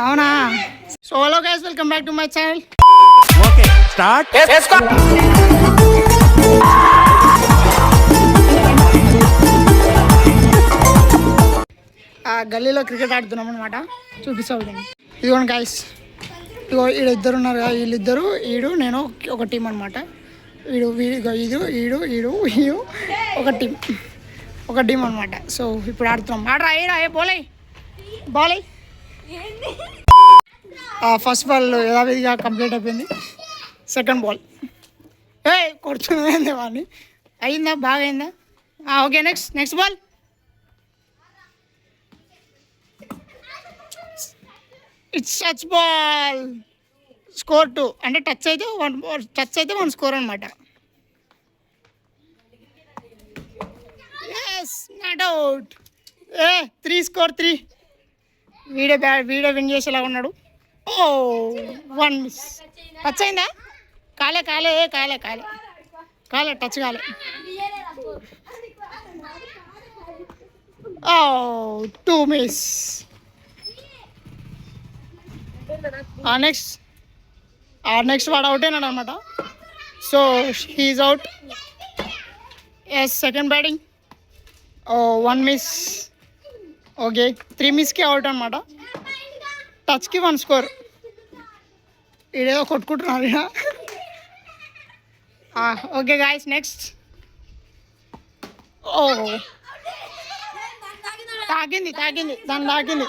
అవునా? So hello guys, welcome back to my channel. Okay start. గల్లీలో cricket ఆడుతున్నాం అనమాట. చూపిస్తాం ఇదిగోండి గైస్. ఇదిగో ఈడు ఇద్దరు ఉన్నారు కదా, వీళ్ళిద్దరు ఈడు నేను ఒక టీం అనమాట. ఈడు ఈడు ఒక టీం అనమాట. సో ఇప్పుడు ఆడుతున్నాం. ఆడరా ఏరా ఏ బాలే ఫస్ట్ బాల్ యథావిధిగా కంప్లీట్ అయిపోయింది. సెకండ్ బాల్ కొడుతుంది వాడిని. అయిందా? బాగా అయిందా? Okay, next ball. It's touch ball. Score 2. అంటే టచ్ అయితే 1 స్కోర్ అనమాట. Yes, not out. 3 స్కోర్ 3. వీడే విన్ చేసేలా ఉన్నాడు. 1 మిస్. టచ్ అయిందా? కాలే టచ్ కాలే. 2 మిస్. నెక్స్ట్ వాడు అవుట్ అయినాడు అనమాట. So he is out. Yes, second batting. 1 miss. Okay, 3 మిస్కి అవుట్ అనమాట. టచ్కి 1 స్కోర్. ఇదేదో కొట్టుకుంటున్నారు. Okay guys, next. తాకింది దాన్ని తాకింది.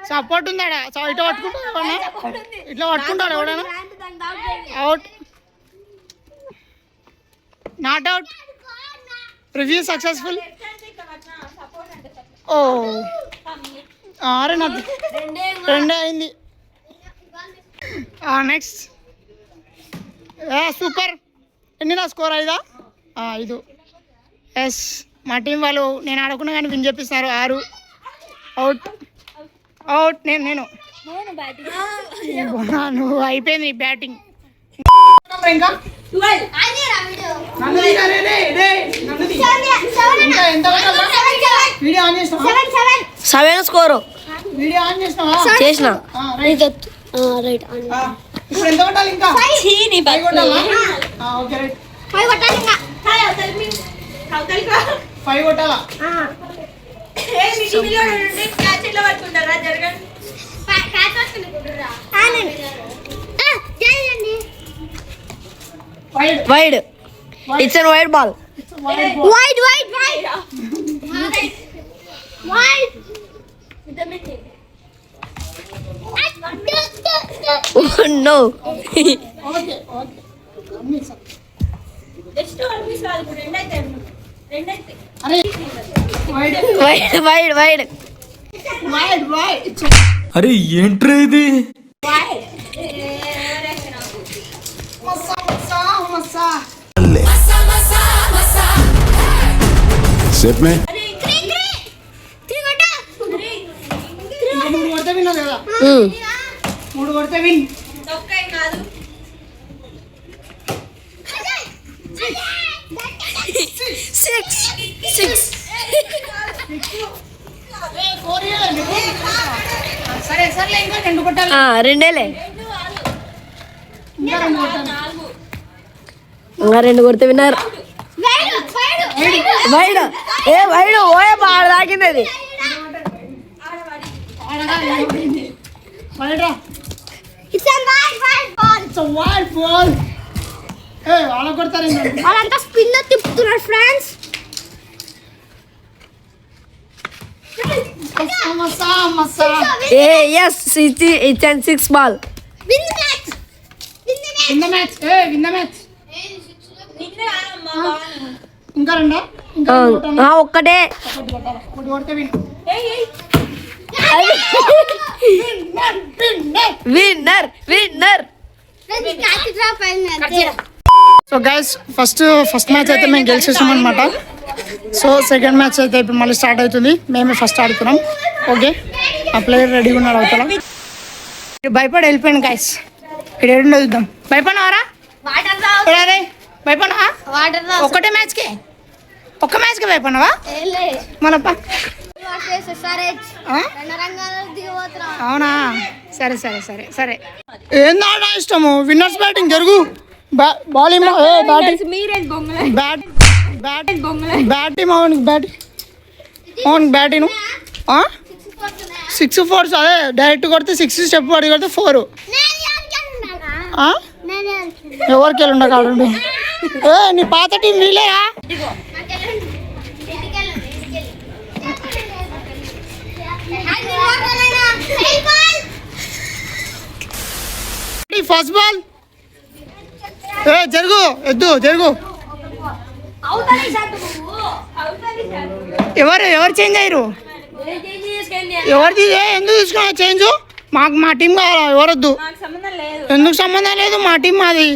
సపోర్ట్ ఉందాడా? ఇట్లా పట్టుకుంటాడు ఎవడైనా. Out, not out. Review successful. అరే నాది 2 అయింది. నెక్స్ట్. సూపర్. ఎన్ని నా స్కోర్? 5. ఎస్, మా టీం వాళ్ళు నేను ఆడకుండా కానీ విన్ చెప్పిస్తున్నారు. 6. అవుట్. నేను నువ్వు అయిపోయింది బ్యాటింగ్. ఇంకా వీడియో ఆన్ చేసినావా? 7 స్కోరు వీడియో ఆన్ చేసినావా? చేసిన. రైట్. ఇప్పుడు ఎంత కొట్టాలి? ఇంకా 5 కొట్టాలా? Okay right. 5 కొట్టాలా? Wide. It's a wide ball. Wide. No. Okay. Wide. అరే ఏంట్రా ఇది? सेट में 3 కొడితే విన్ కదా. 3 కొడితే విన్. సరే ఇంకా 2 కొట్టాలి. 2 ఇంకా 2 కొట్టాలి. ఇంకా 2 కొడితే విన్నారు. వైడ్. ఓయే బాగా తాకింది అది. వాళ్ళ కొడతారు. వాళ్ళంతా స్పిన్ తిప్పుతున్నారు friends. Yes, it's a 6 ball. Win the match. Win the match. ఇంకా 2. ఒక్కటే. ఒకటి కొడితే win. Winner. So guys, first match అయితే మేము గెలిచేసాం అనమాట. సో సెకండ్ మ్యాచ్ అయితే ఇప్పుడు మళ్ళీ స్టార్ట్ అవుతుంది. మేమే ఫస్ట్ ఆడుతున్నాం. ఓకే, ఆ ప్లేయర్ రెడీగా ఉన్నాడు. అవుతారా భయపడి వెళ్ళిపోయాను గైస్. ఇక్కడ ఏడుండో చూద్దాం. భయపడినావారా? వాటర్ అరే భయపడినావా? వాటర్ ఒక్కటే మ్యాచ్కే ఒక్క మ్యాచ్కే భయపడినావా? మళ్ళప్ప అవునా? సరే సరే సరే సరే. ఏందా ఇష్టము? విన్నర్స్ బ్యాటింగ్ జరుగు. బౌలింగ్ బ్యాటింగ్ అవును బ్యాటింగ్ 6 4 అదే డైరెక్ట్ కొడితే 6 స్టెప్ పడి కొడితే 4. ఎవరికి వెళ్ళి ఉండకాడు. నీ పాత టీం వీలేరా? ఫస్ట్ బాల్ జరుగు జరుగు. ఎవరు చేంజ్ అయ్యారు? ఎవరిది? ఎందుకు తీసుకున్నా చేంజ్? మా టీం కావాలా? ఎవరొద్దు. ఎందుకు సంబంధం లేదు? మా టీం మాది.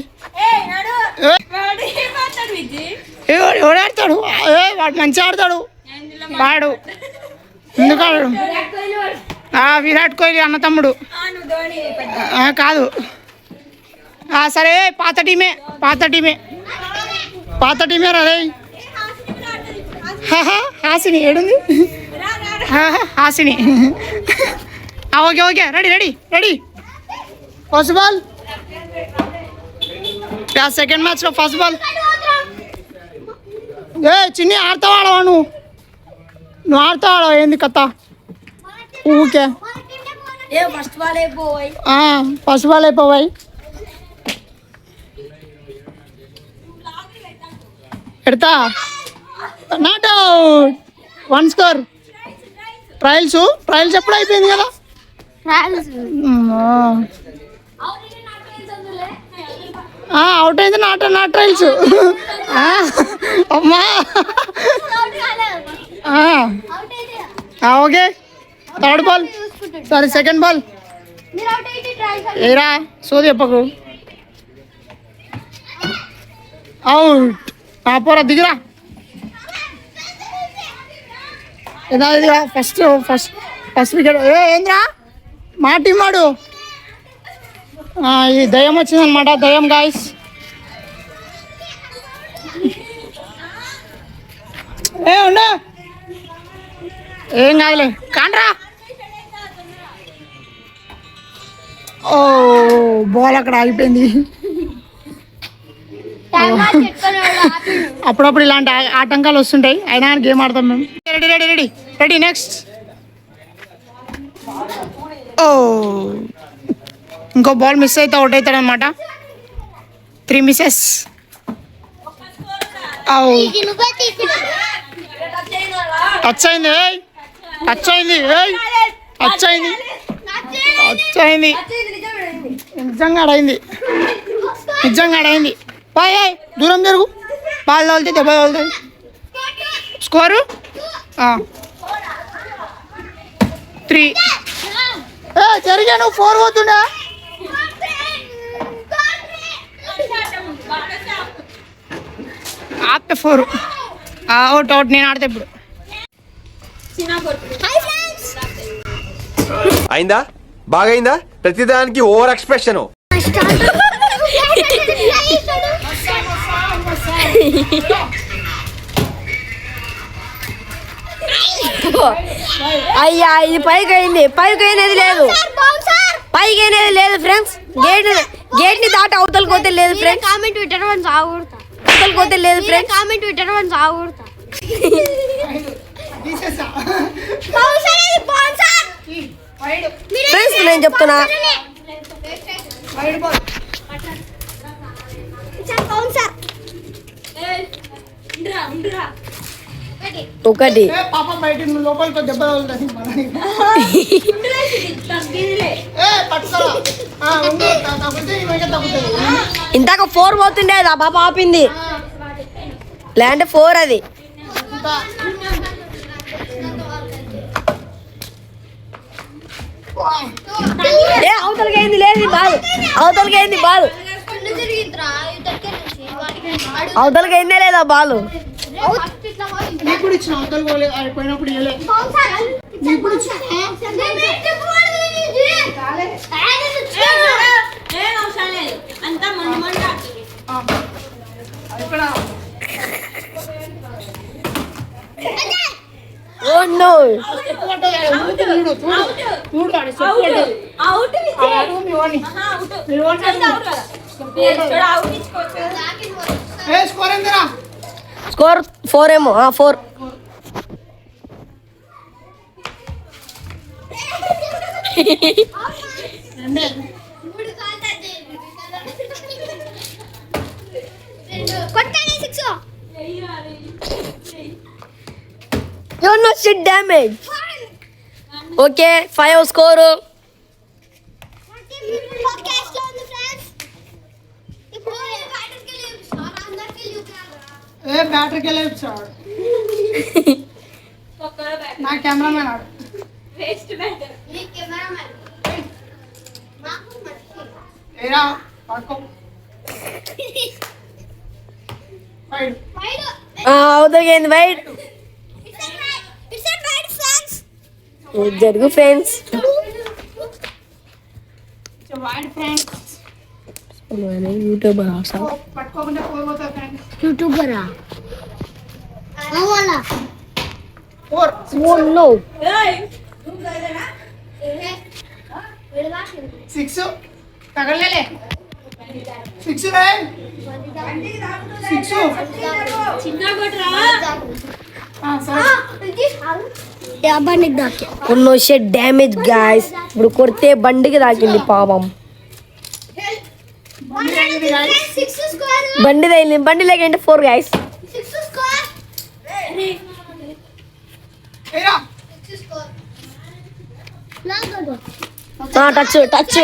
ఎవడు ఆడతాడు? వాడు మంచిగా ఆడతాడు. వాడు ఎందుకు ఆడాడు? విరాట్ కోహ్లీ అన్న తమ్ముడు కాదు. సరే పాత టీమే రే. హాసిని ఏడుంది? Hasini. Okay ready. First ball second మ్యాచ్లో ఫస్ట్ బాల్. చిన్ని ఆడతావా ఆడవా? నువ్వు ఆడతావా? ఏంది కథ ఊకే? ఫస్ట్ బాల్ అయిపోవాయి. ఎడతా నాట్ అవుట్. 1 స్కోర్. ట్రయల్స్ ఎప్పుడు అయిపోయింది కదా? అవుట్ అయింది నా ట్రయల్స్. అమ్మా okay. Third ball sorry second ball. ఏరా సోది చెప్పకు. అవుట్. పోరా దిగిరా. ఇదిగా ఫస్ట్ వికెట్. ఏంద్రా మా టీం వాడు. ఈ దయ్యం వచ్చిందనమాట. దయ్యం గాయస్. ఉండు ఏం కాదులే కాండ్రా. బాల్ అక్కడ ఆగిపోయింది. అప్పుడప్పుడు ఇలాంటి ఆటంకాలు వస్తుంటాయి. అయినా గేమ్ ఆడతాం మేము. Ready next. ఇంకో బాల్ మిస్ అయితే అవుట్ అవుతాడు అనమాట. 3 misses. టచ్ అయింది. నిజంగా అడైంది. బాయ్ దూరం జరుగు. బాల్ తోలితే దెబ్బ తోలుతుంది. స్కోరు 3. జరిగా నువ్వు 4 పోతుండా? ఆప్తే 4 అవుట్. నేను ఆడితే ఇప్పుడు అయిందా? బాగైందా? ప్రతిదానికి ఓవర్ ఎక్స్ప్రెషన్. అయ్యా ఇది పైకి అయినది లేదు. ఫ్రెండ్స్. గేట్ ని దాటి అవతల కోతే లేదు ఫ్రెండ్స్. అవతల కోతే లేదు ఫ్రెండ్స్. ఫ్రెండ్స్ నేను చెప్తున్నా. ఒకటి పాప బయట లోపలికి దెబ్బ తగులుతుంది. ఇందాక 4 పోతుండే ఆ పాప ఆపింది. లేదంటే 4 అది. అవతలకి అయింది లేదు బాల్. అవతలకి అయింది లేదా బాల్? ఓ నో స్కోర్ 4 ఏమో 4. కొట్టాలి 6. You're not shit damage. Okay, 5 score. Podcast లో ఉంది ఫ్రెండ్స్. ఇప్పుడు బ్యాటరీకి వెళ్ళి అందరికి ఏ బ్యాటరీకి వెళ్ళి ఇచ్చాడు నా కెమెరామెన్ ఆడు నీ కెమెరామెన్ మాకు మర్చి ఏరా పట్టుకో వైడ్ వైడ్ అవుతుంది wait it's a wide friends. జరుగు ఫ్రెండ్స్. వైడ్ ఫ్రెండ్స్ యూట్యూబర్ పట్టుకోకుండా పోయిపోతా ఫ్రెండ్స్. యూట్యూబరా అవునా 4 ఓ నో 6 తగలలే 6 రే 6 సరే బండికి దాకే నో షిట్ డ్యామేజ్ గాయ్స్. ఇప్పుడు కొడితే బండికి తాకింది పాపం. సిక్స్ స్కోర్ బండి తగిలింది. బండి లేకంటే 4 గాయ్స్. 6 స్కోర్ ఏరా 6 స్కోర్ లాగడు టచ్ టచ్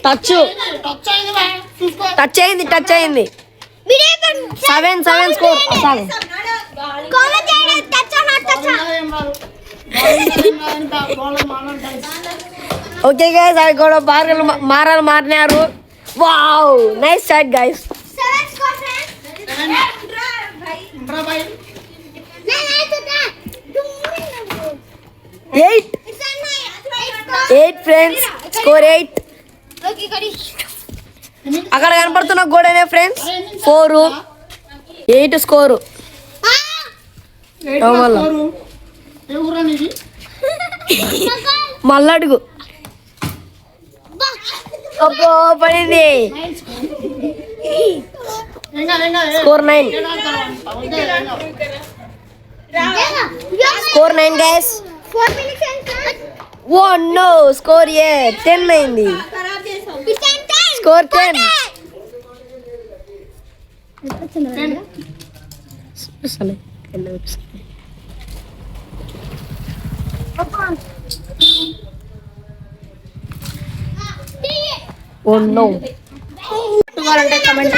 టచ్ టచ్ అయింది బా చూసుకో. టచ్ అయింది. Video 7 score. కామెంట్ చేయండి టచ్ నాట్ టచ్. ఏం రాదు బాల్ మానం టైస్. ఓకే గైస్ అవి కూడా మారాలు మారినారు. Wow nice shot guys. 7 score friends. ఇంట్రా బై 8 8 ఫ్రెండ్స్. స్కోర్ 8. ఓకే కడి అక్కడ కనపడుతున్న గోడనే ఫ్రెండ్స్ 4 8 స్కోరు. ఏమల్ల ఏ ఊరా నీది మల్లడుగు అబ్బో పడింది. ఎంగా score 9. Score 9 guys. 4 minutes and oh no score 10 అయింది. స్కోర్ 10. Oh no. కమెంట్